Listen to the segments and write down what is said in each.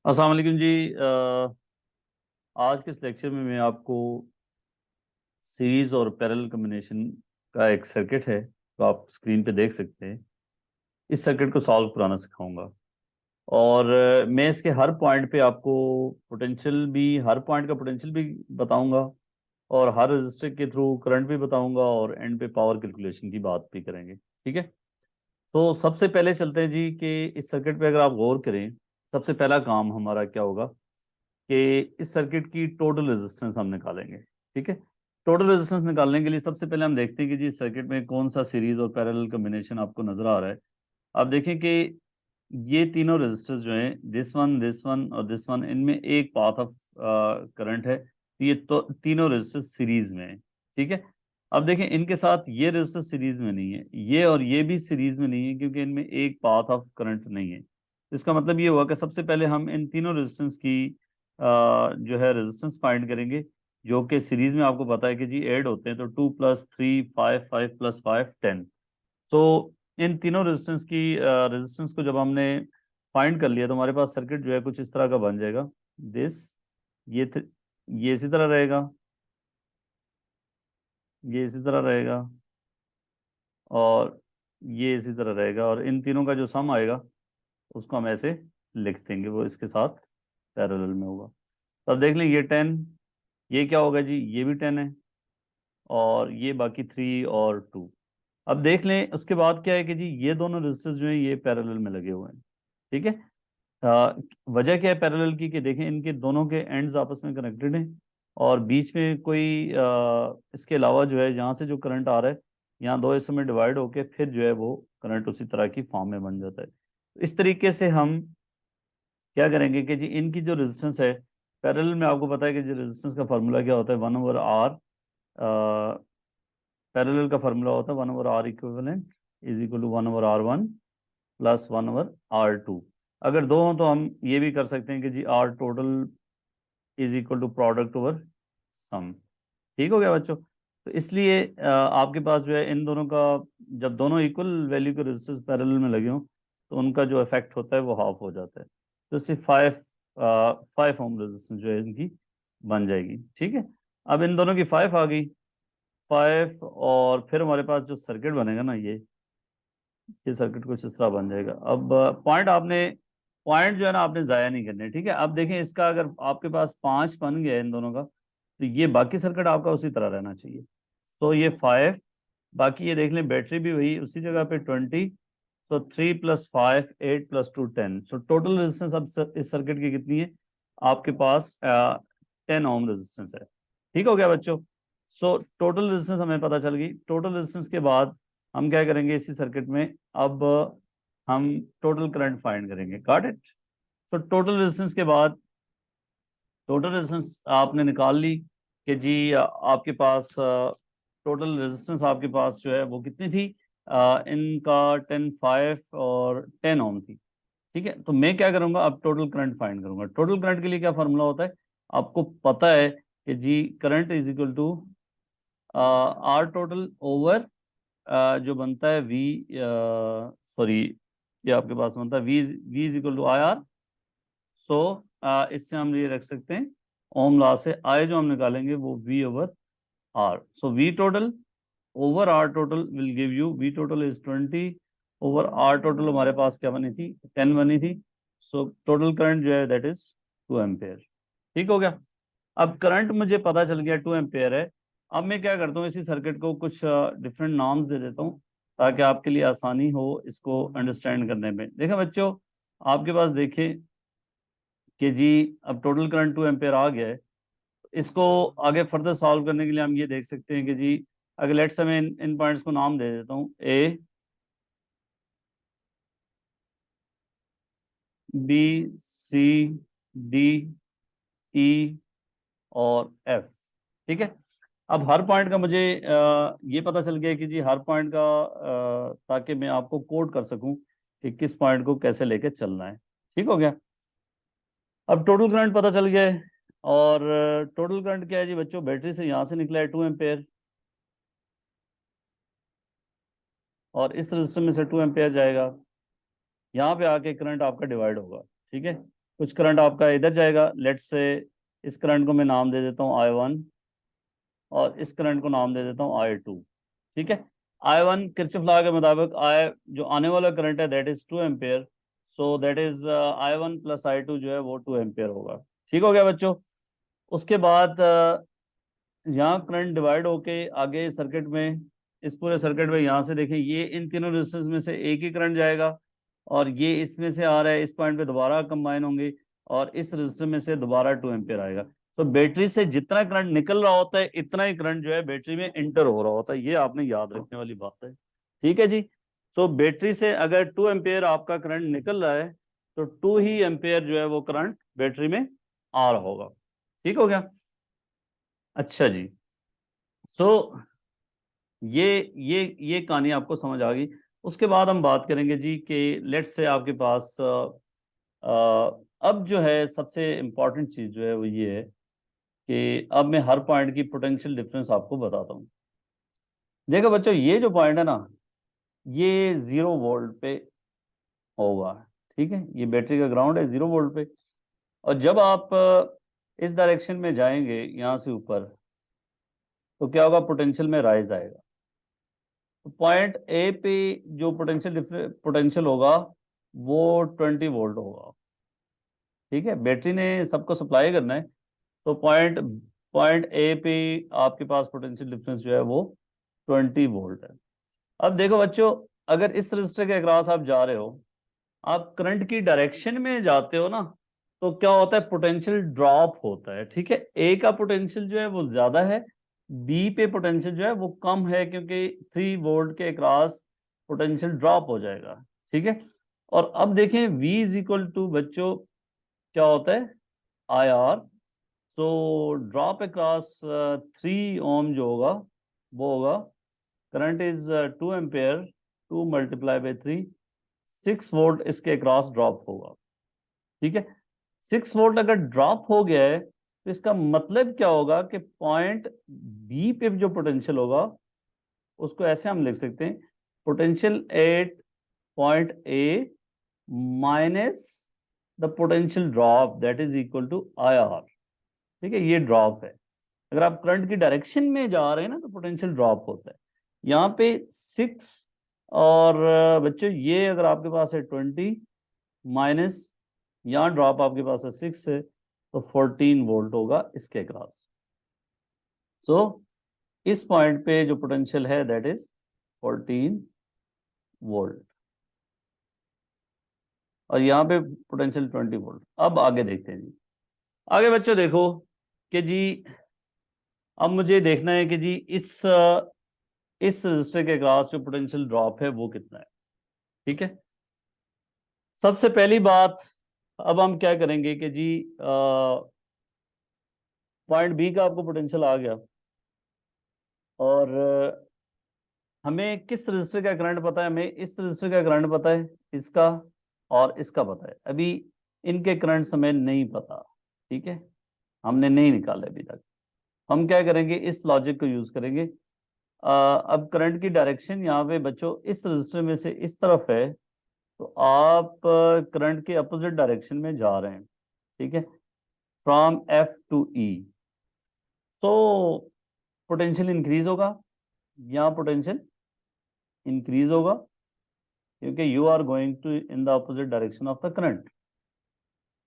अस्सलाम वालेकुम जी। आज के इस लेक्चर में मैं आपको सीरीज और पैरेलल कॉम्बिनेशन का एक सर्किट है तो आप स्क्रीन पे देख सकते हैं। इस सर्किट को सॉल्व कराना सिखाऊंगा और मैं इसके हर पॉइंट पे आपको पोटेंशियल भी, हर पॉइंट का पोटेंशियल भी बताऊंगा और हर रजिस्टर के थ्रू करंट भी बताऊंगा और एंड पे पावर कैलकुलेशन की बात भी करेंगे। ठीक है, तो सबसे पहले चलते हैं जी कि इस सर्किट पे अगर आप गौर करें, सबसे पहला काम हमारा क्या होगा कि इस सर्किट की टोटल रेजिस्टेंस हम निकालेंगे। ठीक है, टोटल रेजिस्टेंस निकालने के लिए सबसे पहले हम देखते हैं कि जी सर्किट में कौन सा सीरीज और पैरेलल कॉम्बिनेशन आपको नजर आ रहा है। आप देखें कि ये तीनों रेजिस्टर्स जो हैं, दिस वन और दिस वन, इनमें एक पाथ ऑफ करंट है, तो ये तो तीनों रेजिस्टर्स सीरीज में है। ठीक है, अब देखें इनके साथ ये रेजिस्टर सीरीज में नहीं है, ये और ये भी सीरीज में नहीं है क्योंकि इनमें एक पाथ ऑफ करंट नहीं है। इसका मतलब ये हुआ कि सबसे पहले हम इन तीनों रेजिस्टेंस की जो है रेजिस्टेंस फाइंड करेंगे, जो कि सीरीज में आपको पता है कि जी ऐड होते हैं, तो 2 + 3 5, 5 + 5 10। तो इन तीनों रेजिस्टेंस की रेजिस्टेंस को जब हमने फाइंड कर लिया तो हमारे पास सर्किट जो है कुछ इस तरह का बन जाएगा। दिस ये थ, ये इसी तरह रहेगा, ये इसी तरह रहेगा और ये इसी तरह रहेगा, और इन तीनों का जो सम आएगा उसको हम ऐसे लिख देंगे, वो इसके साथ पैरेलल में होगा। तो अब देख लें ये 10, ये क्या होगा जी, ये भी 10 है और ये बाकी 3 और 2। अब देख लें उसके बाद क्या है कि जी ये दोनों रेजिस्टर्स जो हैं ये पैरेलल में लगे हुए हैं। ठीक है, अ, वजह क्या है पैरेलल की, कि देखें इनके दोनों के एंड्स आपस में कनेक्टेड हैं और बीच में कोई इसके अलावा जो है यहाँ से जो करंट आ रहा है, यहाँ दो हिस्सों में डिवाइड होके फिर जो है वो करंट उसी तरह की फॉर्म में बन जाता है। तो इस तरीके से हम क्या करेंगे कि जी इनकी जो रेजिस्टेंस है पैरेलल में, आपको पता है कि जो रेजिस्टेंस का फार्मूला क्या होता है, 1/R। पैरेलल का फार्मूला होता है 1/R equivalent is equal to 1/R1 plus 1/R2। अगर दो हों तो हम ये भी कर सकते हैं कि जी R total is equal to product over sum. ठीक हो गया बच्चों। तो इसलिए आपके पास जो है इन दोनों का, जब दोनों इक्वल वैल्यू के रेजिस्टेंस पैरेलल में लगे हों तो उनका जो इफेक्ट होता है वो हाफ हो जाता है। तो सिर्फ 5 ओम रेजिस्टेंस जो है इनकी बन जाएगी। ठीक है, अब इन दोनों की 5 आ गई, 5, और फिर हमारे पास जो सर्किट बनेगा ना, ये सर्किट कुछ इस तरह बन जाएगा। अब पॉइंट जो है ना आपने ज़ाया नहीं करने। ठीक है, अब देखें इसका अगर आपके पास 5 बन गया है इन दोनों का, तो ये बाकी सर्किट आपका उसी तरह रहना चाहिए। तो ये 5, बाकी ये देख लें बैटरी भी वही उसी जगह पे 20। तो 3 + 5 8 + 2 10। सो टोटल रेजिस्टेंस अब इस सर्किट की कितनी है, आपके पास 10 ओम रेजिस्टेंस है। ठीक हो गया बच्चों। सो टोटल रेजिस्टेंस हमें पता चल गई। टोटल रेजिस्टेंस के बाद हम क्या करेंगे इसी सर्किट में, अब हम टोटल करंट फाइंड करेंगे। Got it. तो टोटल रेजिस्टेंस के बाद, टोटल रेजिस्टेंस आपने निकाल ली कि जी आपके पास टोटल रेजिस्टेंस आपके पास जो है वो कितनी थी, इनका 10, 5 और 10 ओम थी। ठीक है, तो मैं क्या करूंगा, अब टोटल करंट फाइंड करूंगा। टोटल करंट के लिए क्या फार्मूला होता है, आपको पता है कि जी current is equal to R total over जो बनता है वी, सॉरी, ये आपके पास बनता है V, V is equal to I R. So इससे हम ये रख सकते हैं, ओम लॉ से आई जो हम निकालेंगे वो V over R. So V total over R total will give you, V total is 20 over R total हमारे पास क्या बनी थी, 10 बनी थी। सो टोटल करंट जो है दैट इज 2 एम्पेयर। ठीक हो गया। अब करंट मुझे पता चल गया 2 एम्पेयर है। अब मैं क्या करता हूँ, इसी सर्किट को कुछ डिफरेंट नाम्स दे देता हूँ ताकि आपके लिए आसानी हो इसको अंडरस्टैंड करने में। देखें बच्चों, आपके पास देखें कि जी अब टोटल करंट 2 एम्पेयर आ गया है। इसको आगे फर्दर सॉल्व करने के लिए हम ये देख सकते हैं कि जी अगर लेट्स मैं इन पॉइंट्स को नाम दे देता हूँ, ए, बी, सी, डी, ई और एफ। ठीक है, अब हर पॉइंट का मुझे ये पता चल गया कि जी हर पॉइंट का, ताकि मैं आपको कोड कर सकूं कि किस पॉइंट को कैसे लेके चलना है। ठीक हो गया। अब टोटल करंट पता चल गया है, और टोटल करंट क्या है जी बच्चों, बैटरी से यहाँ से निकला है 2 एम्पेयर, और इस रजिस्टर में से 2 एम्पेयर जाएगा, यहाँ पे आके करंट आपका डिवाइड होगा। ठीक है, कुछ करंट आपका इधर जाएगा, लेट्स से इस करंट को मैं नाम दे देता हूँ I1 और इस करंट को नाम दे देता हूँ I2। ठीक है, I1 किरचॉफ लॉ के मुताबिक आई जो आने वाला करंट है that is 2 ampere, so that is I1 plus I2 जो है वो 2 एम्पेयर होगा। ठीक हो गया बच्चों। उसके बाद यहाँ करंट डिवाइड होके आगे सर्किट में, इस पूरे सर्किट में यहाँ से देखें, ये इन तीनों रेजिस्टेंस में से एक ही करंट जाएगा और ये इसमें से आ रहा है, इस पॉइंट पे दोबारा कंबाइन होंगे और इस रेजिस्टर में से दोबारा 2 एम्पियर आएगा। तो बैटरी से जितना करंट निकल रहा होता है इतना ही करंट जो है बैटरी में इंटर हो रहा होता है, ये आपने याद रखने वाली बात है। ठीक है जी। सो बैटरी से अगर 2 एम्पियर आपका करंट निकल रहा है तो 2 ही एम्पियर जो है वो करंट बैटरी में आ रहा होगा। ठीक हो गया। अच्छा जी। सो ये ये कहानी आपको समझ आ गई। उसके बाद हम बात करेंगे जी कि लेट्स से आपके पास अब जो है सबसे इम्पोर्टेंट चीज जो है वो ये है कि अब मैं हर पॉइंट की पोटेंशियल डिफरेंस आपको बताता हूँ। देखो बच्चों, ये जो पॉइंट है ना, ये 0 वोल्ट पे होगा। ठीक है, ये बैटरी का ग्राउंड है 0 वोल्ट पे। और जब आप इस डायरेक्शन में जाएंगे यहाँ से ऊपर, तो क्या होगा, पोटेंशियल में राइज आएगा। तो पॉइंट ए पे जो पोटेंशियल होगा वो 20 वोल्ट होगा। ठीक है, बैटरी ने सबको सप्लाई करना है, तो पॉइंट पॉइंट ए पे आपके पास पोटेंशियल डिफरेंस जो है वो 20 वोल्ट है। अब देखो बच्चों, अगर इस रजिस्टर के अक्रॉस आप जा रहे हो, आप करंट की डायरेक्शन में जाते हो ना, तो क्या होता है, पोटेंशियल ड्रॉप होता है। ठीक है, ए का पोटेंशियल जो है वो ज्यादा है, बी पे पोटेंशियल जो है वो कम है, क्योंकि 3 वोल्ट के अक्रॉस पोटेंशियल ड्रॉप हो जाएगा। ठीक है, और अब देखें V इज इक्वल टू बच्चों क्या होता है, IR। सो ड्रॉप अक्रॉस 3 ओम जो होगा वो होगा, current is 2 ampere, 2 multiply by 3, 6 volt इसके अक्रॉस ड्रॉप होगा। ठीक है, 6 वोल्ट अगर ड्रॉप हो गया है तो इसका मतलब क्या होगा कि पॉइंट बी पे जो पोटेंशियल होगा उसको ऐसे हम लिख सकते हैं, potential at point A minus the potential drop that is equal to IR। ठीक है, ये ड्रॉप है। अगर आप करंट की डायरेक्शन में जा रहे हैं ना तो पोटेंशियल ड्रॉप होता है। यहाँ पे 6 और बच्चों ये अगर आपके पास है 20 माइनस, यहाँ ड्रॉप आपके पास है 6 है, तो 14 वोल्ट होगा इसके अक्रॉस। सो इस पॉइंट पे जो पोटेंशियल है दैट इज 14 वोल्ट और यहाँ पे पोटेंशियल 20 वोल्ट। अब आगे देखते हैं जी। आगे बच्चों देखो कि जी अब मुझे देखना है कि जी इस रजिस्टर के अक्रॉस जो पोटेंशियल ड्रॉप है वो कितना है। ठीक है, सबसे पहली बात, अब हम क्या करेंगे कि जी पॉइंट बी का आपको पोटेंशियल आ गया और हमें किस रजिस्टर का करंट पता है, हमें इस रजिस्टर का करंट पता है, इसका और इसका पता है। अभी इनके करंट हमें नहीं पता। ठीक है, हमने नहीं निकाले अभी तक। हम क्या करेंगे, इस लॉजिक को यूज करेंगे। अब करंट की डायरेक्शन यहाँ पे बच्चों इस रजिस्टर में से इस तरफ है, तो आप करंट के अपोजिट डायरेक्शन में जा रहे हैं। ठीक है, फ्रॉम F टू E। तो पोटेंशियल इंक्रीज होगा, यहाँ पोटेंशियल इंक्रीज होगा क्योंकि you are going to in the opposite direction of the current.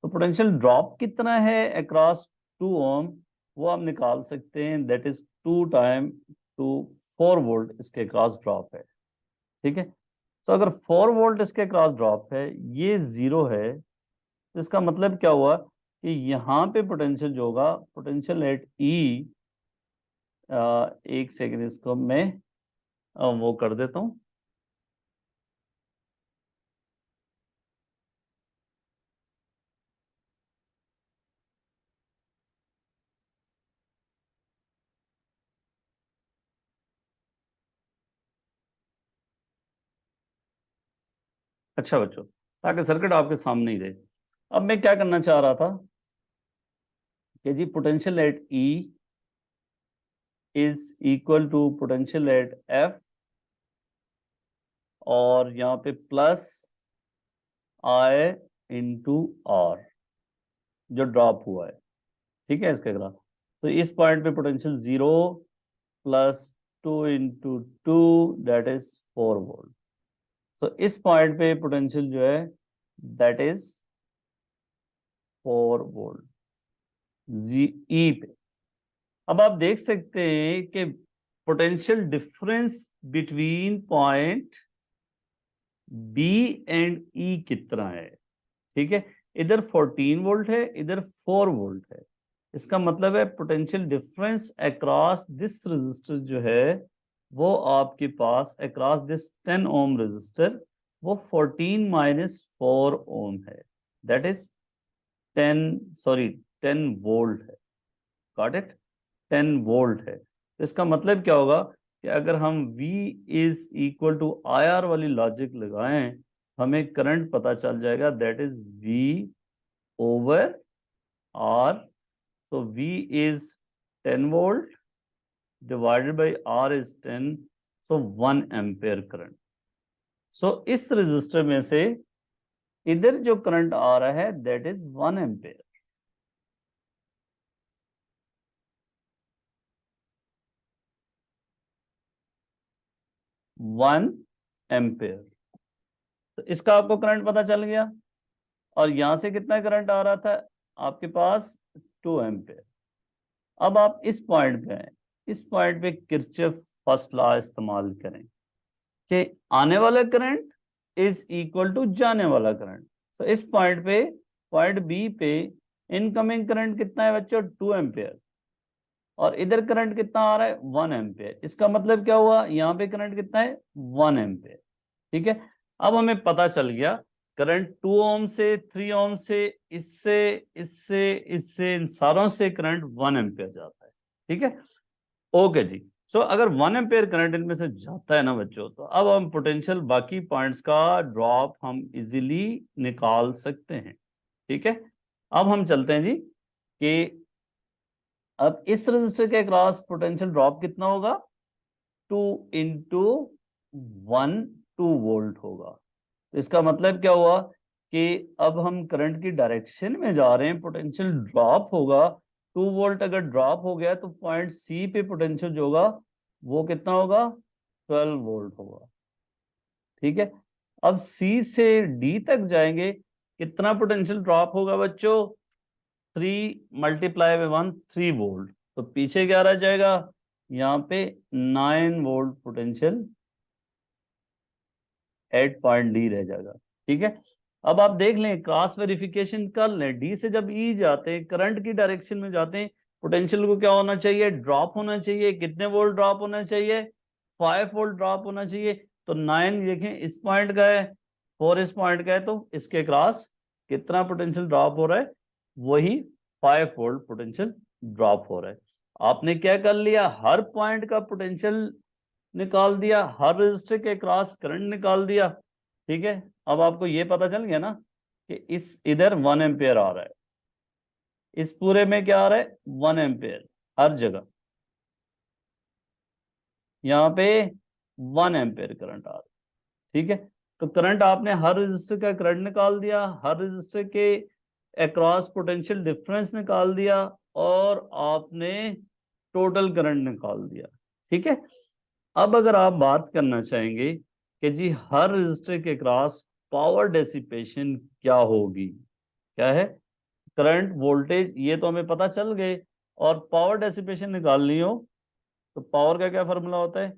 तो पोटेंशियल ड्रॉप कितना है अक्रॉस 2 ओम, वो हम निकाल सकते हैं, that is 2 time two 4 volt इसके अक्रॉस ड्रॉप है। ठीक है, तो अगर 4 वोल्ट इसके क्रॉस ड्रॉप है, ये 0 है, तो इसका मतलब क्या हुआ कि यहाँ पे पोटेंशियल जो होगा, पोटेंशियल एट ई, एक सेकेंड इसको मैं वो कर देता हूँ। अच्छा बच्चों, ताकि सर्किट आपके सामने ही रहे। अब मैं क्या करना चाह रहा था कि जी potential at E is equal to potential at F और यहाँ पे प्लस I इंटू आर। जो ड्रॉप हुआ है, ठीक है, इसके खिलाफ। तो इस पॉइंट पे potential 0 plus 2 × 2 that is 4 volt. तो इस पॉइंट पे पोटेंशियल जो है दैट इज 4 वोल्ट जी ई पे। अब आप देख सकते हैं कि potential difference between point B and E कितना है, ठीक है। इधर 14 वोल्ट है, इधर 4 वोल्ट है। इसका मतलब है potential difference across this register जो है वो आपके पास अक्रॉस दिस 10 ओम रजिस्टर वो 14 माइनस 4 ओम है, दैट इज 10 वोल्ट है। Got it? 10 वोल्ट है। तो इसका मतलब क्या होगा कि अगर हम V is equal to IR वाली लॉजिक लगाएं, हमें करंट पता चल जाएगा that is V over R। तो V is 10 volt divided by R is 10, so 1 ampere current. So इस रजिस्टर में से इधर जो करंट आ रहा है दैट इज 1 एम्पेयर। 1 एम्पेयर। तो इसका आपको करंट पता चल गया। और यहां से कितना करंट आ रहा था आपके पास? 2 एम्पेयर। अब आप इस पॉइंट पे हैं, इस पॉइंट पे किरचॉफ फर्स्ट लॉ इस्तेमाल करें कि आने वाला करंट इज इक्वल टू जाने वाला करंट। तो इस पॉइंट पे, पॉइंट बी पे इनकमिंग करंट कितना है बच्चों? 2 एम्पेयर। और इधर करंट कितना आ रहा है? 1 एम्पेयर। इसका मतलब क्या हुआ? यहाँ पे करंट कितना है? 1 एम्पेयर, ठीक है। अब हमें पता चल गया करंट 2 ओम से, 3 ओम से, इससे, इससे, इससे, इन सारों से करंट 1 एम्पेयर जाता है, ठीक है। ओके जी। सो अगर 1 एम्पेयर करंट इनमें से जाता है ना बच्चों, तो अब हम पोटेंशियल बाकी पॉइंट्स का ड्रॉप हम इजीली निकाल सकते हैं, ठीक है। अब हम चलते हैं जी कि अब इस रजिस्टर के अक्रॉस पोटेंशियल ड्रॉप कितना होगा? 2 इंटू 1, 2 वोल्ट होगा। तो इसका मतलब क्या हुआ कि अब हम करंट की डायरेक्शन में जा रहे हैं, पोटेंशियल ड्रॉप होगा। 2 वोल्ट अगर ड्रॉप हो गया तो पॉइंट सी पे पोटेंशियल जो होगा वो कितना होगा? 12 वोल्ट होगा, ठीक है। अब सी से डी तक जाएंगे, कितना पोटेंशियल ड्रॉप होगा बच्चों? 3 × 1 3 वोल्ट। तो पीछे क्या रह जाएगा? यहाँ पे 9 volt potential at point D रह जाएगा, ठीक है। अब आप देख लें, क्रॉस वेरिफिकेशन कर लें, डी से जब ई जाते हैं, करंट की डायरेक्शन में जाते हैं, पोटेंशियल को क्या होना चाहिए? ड्रॉप होना चाहिए। कितने वोल्ट ड्रॉप होना चाहिए? 5 वोल्ट ड्रॉप होना चाहिए। तो 9 देखें इस पॉइंट का है, 4 इस पॉइंट का है, तो इसके क्रॉस कितना पोटेंशियल ड्रॉप हो रहा है? वही 5 वोल्ट पोटेंशियल ड्रॉप हो रहा है। आपने क्या कर लिया? हर पॉइंट का पोटेंशियल निकाल दिया, हर रजिस्टर के क्रॉस करंट निकाल दिया, ठीक है। अब आपको ये पता चल गया ना कि इस इधर 1 एम्पेयर आ रहा है, इस पूरे में क्या आ रहा है? 1 एम्पेयर हर जगह। यहाँ पे 1 एम्पेयर करंट आ रहा है, ठीक है। तो करंट आपने हर रजिस्टर का करंट निकाल दिया, हर रजिस्टर के अक्रॉस पोटेंशियल डिफरेंस निकाल दिया, और आपने टोटल करंट निकाल दिया, ठीक है। अब अगर आप बात करना चाहेंगे कि जी हर रजिस्टर के क्रॉस पावर डेसिपेशन क्या होगी, क्या है? करंट, वोल्टेज, ये तो हमें पता चल गए। और पावर डेसिपेशन निकालनी हो तो पावर का क्या फॉर्मूला होता है?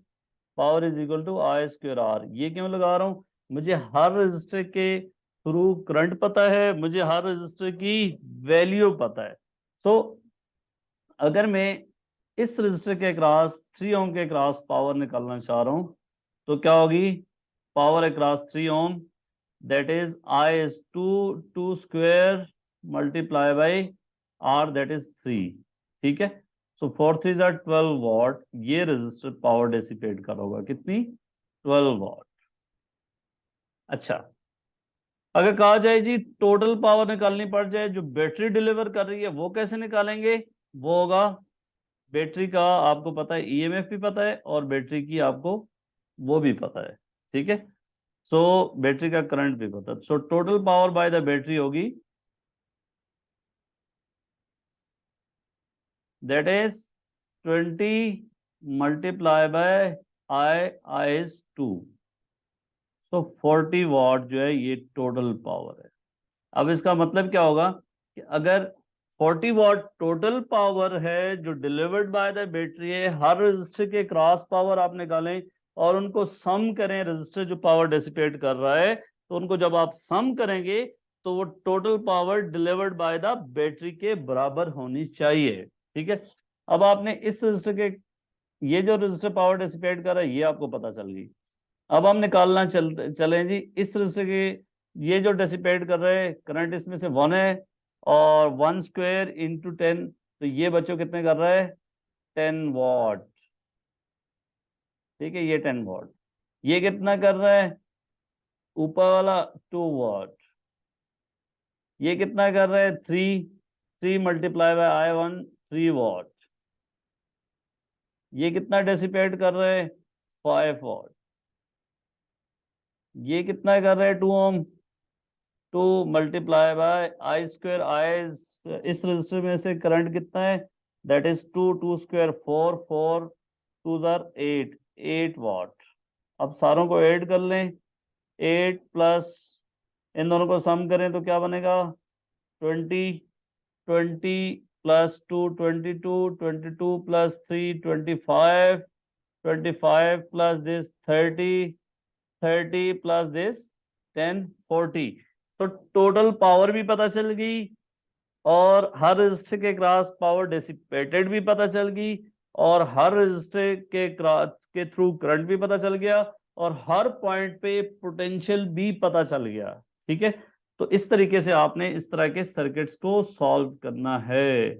Power is equal to I²R। ये क्यों लगा रहा हूं? मुझे हर रजिस्टर के थ्रू करंट पता है, मुझे हर रजिस्टर की वैल्यू पता है। सो अगर मैं इस रजिस्टर के क्रॉस 3 ओम के क्रॉस पावर निकालना चाह रहा हूं तो क्या होगी? Power across 3 ohm that is I²2 square multiply by R that is 3, ठीक है। सो 4 3 12 वॉट ये रजिस्टर पावर डेसिपेट करोगा, कितनी? 12 वॉट। अच्छा, अगर कहा जाए जी टोटल पावर निकालनी पड़ जाए जो बैटरी डिलीवर कर रही है, वो कैसे निकालेंगे? वो होगा, बैटरी का आपको पता है ईएमएफ भी पता है और बैटरी की आपको वो भी पता है, ठीक है। सो बैटरी का करंट भी पता है। So total power by the battery होगी that is 20 multiply by I is 2, तो 40 वॉट जो है ये टोटल पावर है। अब इसका मतलब क्या होगा कि अगर 40 वॉट टोटल पावर है जो डिलीवर्ड बाय द बैटरी है, हर रजिस्टर के क्रॉस पावर आप निकालें और उनको सम करें, रजिस्टर जो पावर डिसिपेट कर रहा है, तो उनको जब आप सम करेंगे तो वो total power delivered by the battery के बराबर होनी चाहिए। ठीक है, अब आपने इस रजिस्टर के, ये जो रजिस्टर पावर डिसिपेट कर रहा है ये आपको पता चल गई। अब हम निकालना चलें जी इस रजिस्टर के, ये जो डिसिपेट कर रहे हैं करंट इसमें से 1 है, और 1 स्क्वायर इंटू 10, तो ये बच्चों कितने कर रहा है 10 वॉट। ठीक है, ये 10 वॉट। ये कितना कर रहा है ऊपर वाला 2 वॉट। ये कितना कर रहा है 3 मल्टीप्लाई बाय I1 3 वॉट। ये कितना डेसिपेट कर रहा है 5 वॉट। ये कितना कर रहा है 2 ओम। 2 मल्टीप्लाई बाय I स्क्वायर। इस रजिस्टर में से करंट कितना है, दैट इज 2 स्क्वायर 4 2 8 वॉट। अब सारों को ऐड कर लें, 8 प्लस इन दोनों को सम करें तो क्या बनेगा 20 plus 2 22 plus 3 25 plus this 30 plus this 10 40। तो टोटल पावर भी पता चल गई और हर रजिस्टर के क्रॉस पावर डिसिपेटेड भी पता चल गई और हर रजिस्टर के थ्रू करंट भी पता चल गया और हर पॉइंट पे पोटेंशियल भी पता चल गया। ठीक है, तो इस तरीके से आपने इस तरह के सर्किट्स को सॉल्व करना है।